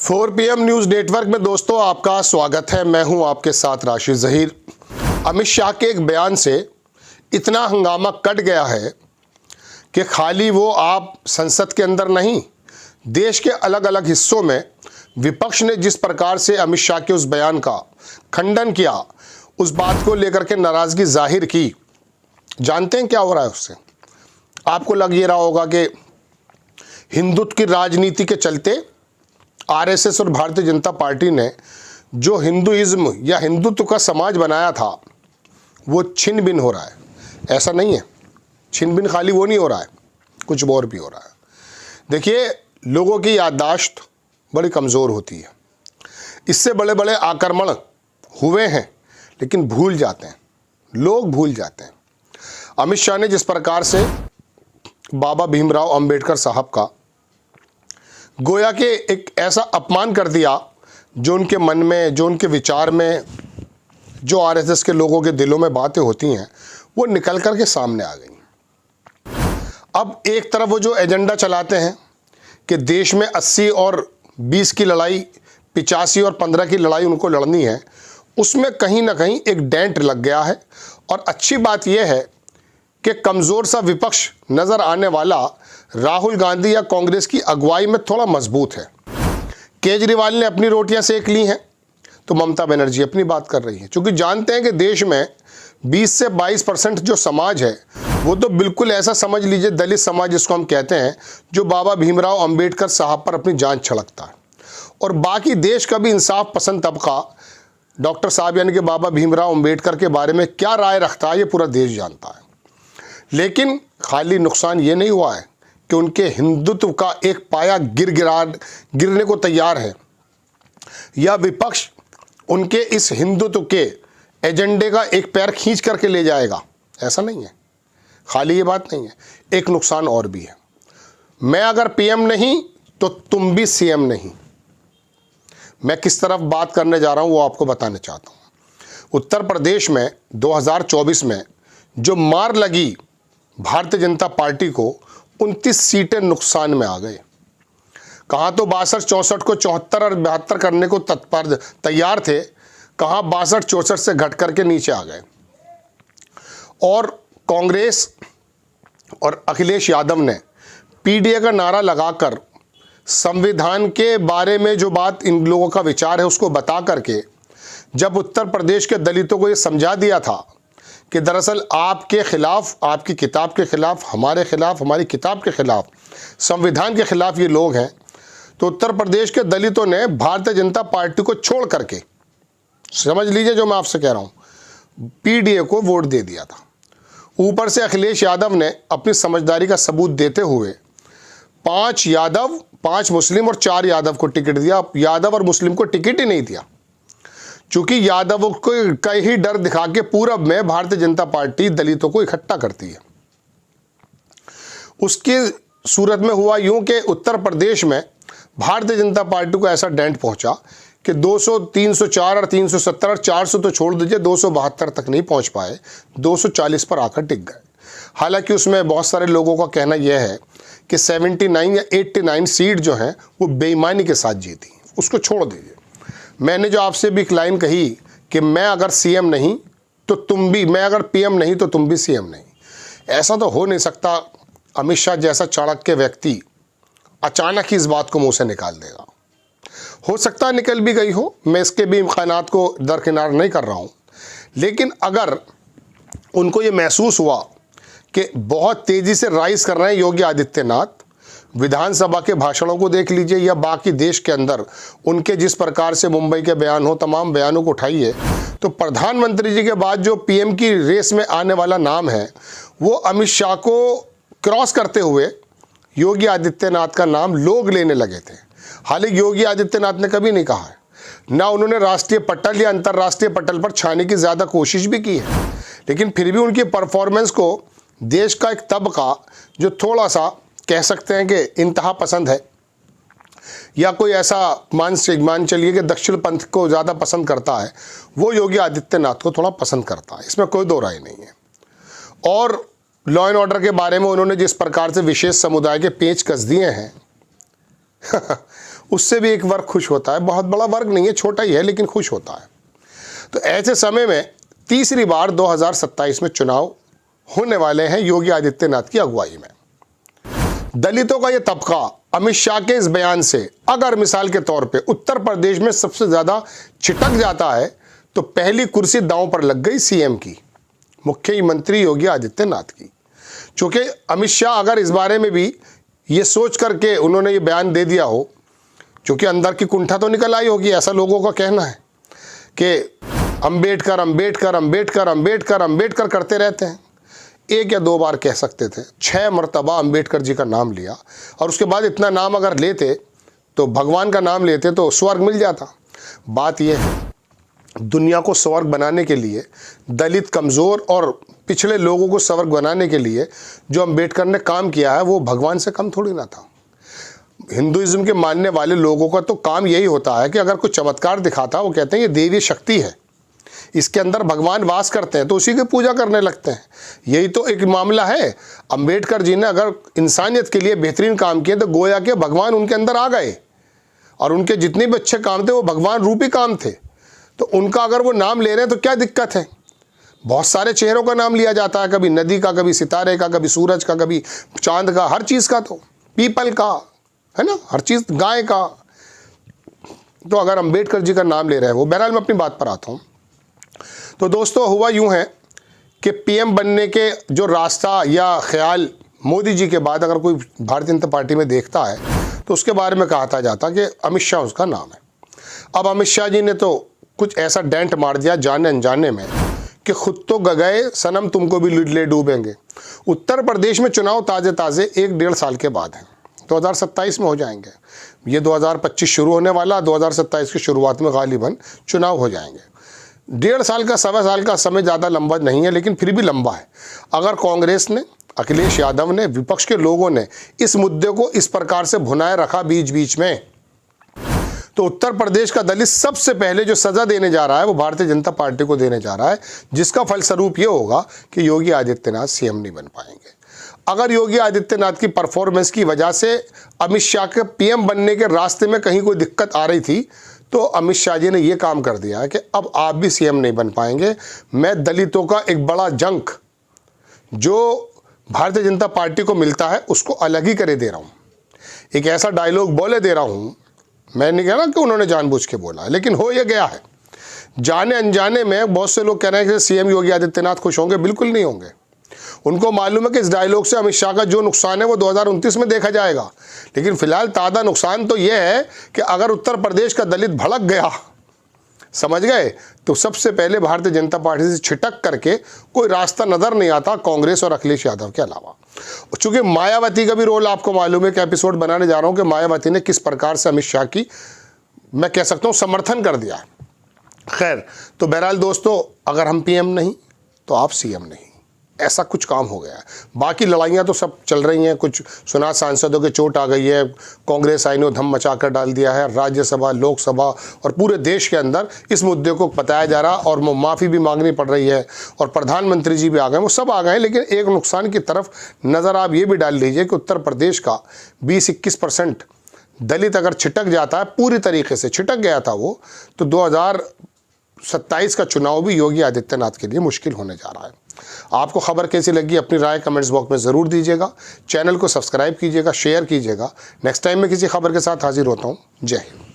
4 PM news network में दोस्तों आपका स्वागत है। मैं हूं आपके साथ राशिद ज़हीर। अमित शाह के एक बयान से इतना हंगामा कट गया है कि खाली वो आप संसद के अंदर नहीं, देश के अलग अलग हिस्सों में विपक्ष ने जिस प्रकार से अमित शाह के उस बयान का खंडन किया, उस बात को लेकर के नाराज़गी जाहिर की। जानते हैं क्या हो रहा है उससे? आपको लग ये रहा होगा कि हिंदुत्व की राजनीति के चलते आरएसएस और भारतीय जनता पार्टी ने जो हिंदुइज्म या हिंदुत्व का समाज बनाया था वो छिन भिन हो रहा है। ऐसा नहीं है, छिन भिन खाली वो नहीं हो रहा है, कुछ और भी हो रहा है। देखिए, लोगों की याददाश्त बड़ी कमज़ोर होती है। इससे बड़े बड़े आक्रमण हुए हैं लेकिन भूल जाते हैं, लोग भूल जाते हैं। अमित शाह ने जिस प्रकार से बाबा भीमराव अंबेडकर साहब का गोया के एक ऐसा अपमान कर दिया जो उनके मन में, जो उनके विचार में, जो आरएसएस के लोगों के दिलों में बातें होती हैं वो निकल कर के सामने आ गई। अब एक तरफ वो जो एजेंडा चलाते हैं कि देश में 80 और 20 की लड़ाई, 85 और 15 की लड़ाई उनको लड़नी है, उसमें कहीं ना कहीं एक डेंट लग गया है। और अच्छी बात यह है कि कमज़ोर सा विपक्ष नज़र आने वाला राहुल गांधी या कांग्रेस की अगुवाई में थोड़ा मजबूत है। केजरीवाल ने अपनी रोटियां सेक ली हैं तो ममता बनर्जी अपनी बात कर रही है, क्योंकि जानते हैं कि देश में 20 से 22% जो समाज है वो तो बिल्कुल ऐसा समझ लीजिए दलित समाज जिसको हम कहते हैं, जो बाबा भीमराव अंबेडकर साहब पर अपनी जान छलकता है। और बाकी देश का भी इंसाफ पसंद तबका डॉक्टर साहब यानी कि बाबा भीमराव अंबेडकर के बारे में क्या राय रखता है ये पूरा देश जानता है। लेकिन खाली नुकसान ये नहीं हुआ है कि उनके हिंदुत्व का एक पाया गिरने को तैयार है, या विपक्ष उनके इस हिंदुत्व के एजेंडे का एक पैर खींच करके ले जाएगा। ऐसा नहीं है, खाली ये बात नहीं है, एक नुकसान और भी है। मैं अगर पीएम नहीं तो तुम भी सीएम नहीं। मैं किस तरफ बात करने जा रहा हूं वो आपको बताना चाहता हूं। उत्तर प्रदेश में 2024 में जो मार लगी भारतीय जनता पार्टी को, 29 सीटें नुकसान में आ गए। कहाँ तो 62-64 को 74 और 72 करने को तैयार थे, कहाँ 62-64 से घट करके नीचे आ गए। और कांग्रेस और अखिलेश यादव ने पीडीए का नारा लगाकर संविधान के बारे में जो बात इन लोगों का विचार है उसको बता करके जब उत्तर प्रदेश के दलितों को ये समझा दिया था कि दरअसल आपके खिलाफ, आपकी किताब के खिलाफ, हमारे खिलाफ, हमारी किताब के खिलाफ, संविधान के खिलाफ ये लोग हैं, तो उत्तर प्रदेश के दलितों ने भारतीय जनता पार्टी को छोड़ करके, समझ लीजिए जो मैं आपसे कह रहा हूं, पीडीए को वोट दे दिया था। ऊपर से अखिलेश यादव ने अपनी समझदारी का सबूत देते हुए 5 यादव, 5 मुस्लिम और 4 यादव को टिकट दिया। यादव और मुस्लिम को टिकट ही नहीं दिया, क्योंकि यादवों को का ही डर दिखा के पूरब में भारतीय जनता पार्टी दलितों को इकट्ठा करती है। उसकी सूरत में हुआ यूं कि उत्तर प्रदेश में भारतीय जनता पार्टी को ऐसा डेंट पहुंचा कि 200, 304 और 370 और 400 तो छोड़ दीजिए, 272 तक नहीं पहुंच पाए, 240 पर आकर टिक गए। हालांकि उसमें बहुत सारे लोगों का कहना यह है कि 79 या 89 सीट जो हैं वो बेईमानी के साथ जीती, उसको छोड़ दीजिए। मैंने जो आपसे भी एक लाइन कही कि मैं अगर सीएम नहीं तो तुम भी, मैं अगर पीएम नहीं तो तुम भी सीएम नहीं, ऐसा तो हो नहीं सकता। अमित शाह जैसा चाणक्य व्यक्ति अचानक ही इस बात को मुंह से निकाल देगा। हो सकता है निकल भी गई हो, मैं इसके भी इम्कानात को दरकिनार नहीं कर रहा हूं, लेकिन अगर उनको ये महसूस हुआ कि बहुत तेज़ी से राइज कर रहे हैं योगी आदित्यनाथ, विधानसभा के भाषणों को देख लीजिए या बाकी देश के अंदर उनके जिस प्रकार से मुंबई के बयान हो, तमाम बयानों को उठाइए, तो प्रधानमंत्री जी के बाद जो पीएम की रेस में आने वाला नाम है वो अमित शाह को क्रॉस करते हुए योगी आदित्यनाथ का नाम लोग लेने लगे थे। हालांकि योगी आदित्यनाथ ने कभी नहीं कहा है, ना उन्होंने राष्ट्रीय पटल या अंतर्राष्ट्रीय पटल पर छाने की ज़्यादा कोशिश भी की है, लेकिन फिर भी उनकी परफॉर्मेंस को देश का एक तबका जो थोड़ा सा कह सकते हैं कि इंतहा पसंद है, या कोई ऐसा मान चलिए कि दक्षिण पंथ को ज़्यादा पसंद करता है, वो योगी आदित्यनाथ को थोड़ा पसंद करता है, इसमें कोई दो राय नहीं है। और लॉ एंड ऑर्डर के बारे में उन्होंने जिस प्रकार से विशेष समुदाय के पेच कस दिए हैं, उससे भी एक वर्ग खुश होता है। बहुत बड़ा वर्ग नहीं है, छोटा ही है, लेकिन खुश होता है। तो ऐसे समय में तीसरी बार 2027 में चुनाव होने वाले हैं योगी आदित्यनाथ की अगुवाई में। दलितों का यह तबका अमित शाह के इस बयान से अगर मिसाल के तौर पे उत्तर प्रदेश में सबसे ज़्यादा छिटक जाता है तो पहली कुर्सी दांव पर लग गई सीएम की, मुख्यमंत्री योगी आदित्यनाथ की। चूँकि अमित शाह अगर इस बारे में भी ये सोच करके उन्होंने ये बयान दे दिया हो, क्योंकि अंदर की कुंठा तो निकल आई होगी, ऐसा लोगों का कहना है कि अंबेडकर अंबेडकर अंबेडकर अंबेडकर अंबेडकर करते रहते हैं। एक या दो बार कह सकते थे, 6 मरतबा अंबेडकर जी का नाम लिया, और उसके बाद इतना नाम अगर लेते तो भगवान का नाम लेते तो स्वर्ग मिल जाता। बात यह है, दुनिया को स्वर्ग बनाने के लिए, दलित कमज़ोर और पिछड़े लोगों को स्वर्ग बनाने के लिए जो अंबेडकर ने काम किया है वो भगवान से कम थोड़ी ना था। हिंदुइज्म के मानने वाले लोगों का तो काम यही होता है कि अगर कोई चमत्कार दिखाता, वो कहते हैं ये देवी शक्ति है, इसके अंदर भगवान वास करते हैं, तो उसी की पूजा करने लगते हैं। यही तो एक मामला है। अंबेडकर जी ने अगर इंसानियत के लिए बेहतरीन काम किए तो गोया के भगवान उनके अंदर आ गए, और उनके जितने भी अच्छे काम थे वो भगवान रूपी काम थे। तो उनका अगर वो नाम ले रहे हैं तो क्या दिक्कत है? बहुत सारे चेहरों का नाम लिया जाता है, कभी नदी का, कभी सितारे का, कभी सूरज का, कभी चांद का, हर चीज़ का, तो पीपल का, है ना, हर चीज़, गाय का। तो अगर अंबेडकर जी का नाम ले रहे हैं वो, बहरहाल मैं अपनी बात पर आता हूँ। तो दोस्तों, हुआ यूँ है कि पीएम बनने के जो रास्ता या ख्याल मोदी जी के बाद अगर कोई भारतीय जनता पार्टी में देखता है तो उसके बारे में कहा जाता कि अमित शाह उसका नाम है। अब अमित शाह जी ने तो कुछ ऐसा डेंट मार दिया जाने अनजाने में कि खुद तो गए सनम, तुमको भी ले डूबेंगे। उत्तर प्रदेश में चुनाव ताज़े ताज़े 1-1.5 साल के बाद हैं, 2027 में हो जाएंगे। ये 2025 शुरू होने वाला, 2027 की शुरुआत में गालिबन चुनाव हो जाएंगे। 1.5 साल का, 1.25 साल का समय ज़्यादा लंबा नहीं है, लेकिन फिर भी लंबा है। अगर कांग्रेस ने, अखिलेश यादव ने, विपक्ष के लोगों ने इस मुद्दे को इस प्रकार से भुनाए रखा बीच बीच में, तो उत्तर प्रदेश का दलित सबसे पहले जो सज़ा देने जा रहा है वो भारतीय जनता पार्टी को देने जा रहा है, जिसका फलस्वरूप ये होगा कि योगी आदित्यनाथ सीएम नहीं बन पाएंगे। अगर योगी आदित्यनाथ की परफॉर्मेंस की वजह से अमित शाह के पीएम बनने के रास्ते में कहीं कोई दिक्कत आ रही थी, तो अमित शाह जी ने ये काम कर दिया है कि अब आप भी सीएम नहीं बन पाएंगे। मैं दलितों का एक बड़ा जंक जो भारतीय जनता पार्टी को मिलता है उसको अलग ही करे दे रहा हूँ। एक ऐसा डायलॉग बोले दे रहा हूँ, मैं नहीं कह रहा कि उन्होंने जानबूझ के बोला है, लेकिन हो ये गया है। जाने अनजाने में बहुत से लोग कह रहे हैं कि सीएम योगी आदित्यनाथ खुश होंगे, बिल्कुल नहीं होंगे। उनको मालूम है कि इस डायलॉग से अमित शाह का जो नुकसान है वो 2029 में देखा जाएगा, लेकिन फिलहाल ताज़ा नुकसान तो ये है कि अगर उत्तर प्रदेश का दलित भड़क गया, समझ गए, तो सबसे पहले भारतीय जनता पार्टी से छिटक करके कोई रास्ता नज़र नहीं आता कांग्रेस और अखिलेश यादव के अलावा। चूँकि मायावती का भी रोल आपको मालूम है कि एपिसोड बनाने जा रहा हूँ कि मायावती ने किस प्रकार से अमित शाह की, मैं कह सकता हूँ, समर्थन कर दिया। खैर, तो बहरहाल दोस्तों, अगर हम पीएम नहीं तो आप सीएम नहीं, ऐसा कुछ काम हो गया है। बाकी लड़ाइयाँ तो सब चल रही हैं, कुछ सुना सांसदों के चोट आ गई है, कांग्रेस आई ने धम मचा कर डाल दिया है, राज्यसभा, लोकसभा और पूरे देश के अंदर इस मुद्दे को बताया जा रहा, और माफ़ी भी मांगनी पड़ रही है, और प्रधानमंत्री जी भी आ गए, वो सब आ गए। लेकिन एक नुकसान की तरफ नज़र आप ये भी डाल लीजिए कि उत्तर प्रदेश का 20-21% दलित अगर छिटक जाता है, पूरी तरीके से छिटक गया था वो, तो 2027 का चुनाव भी योगी आदित्यनाथ के लिए मुश्किल होने जा रहा है। आपको खबर कैसी लगी अपनी राय कमेंट्स बॉक्स में ज़रूर दीजिएगा। चैनल को सब्सक्राइब कीजिएगा, शेयर कीजिएगा। नेक्स्ट टाइम मैं किसी खबर के साथ हाजिर होता हूँ। जय हिंद।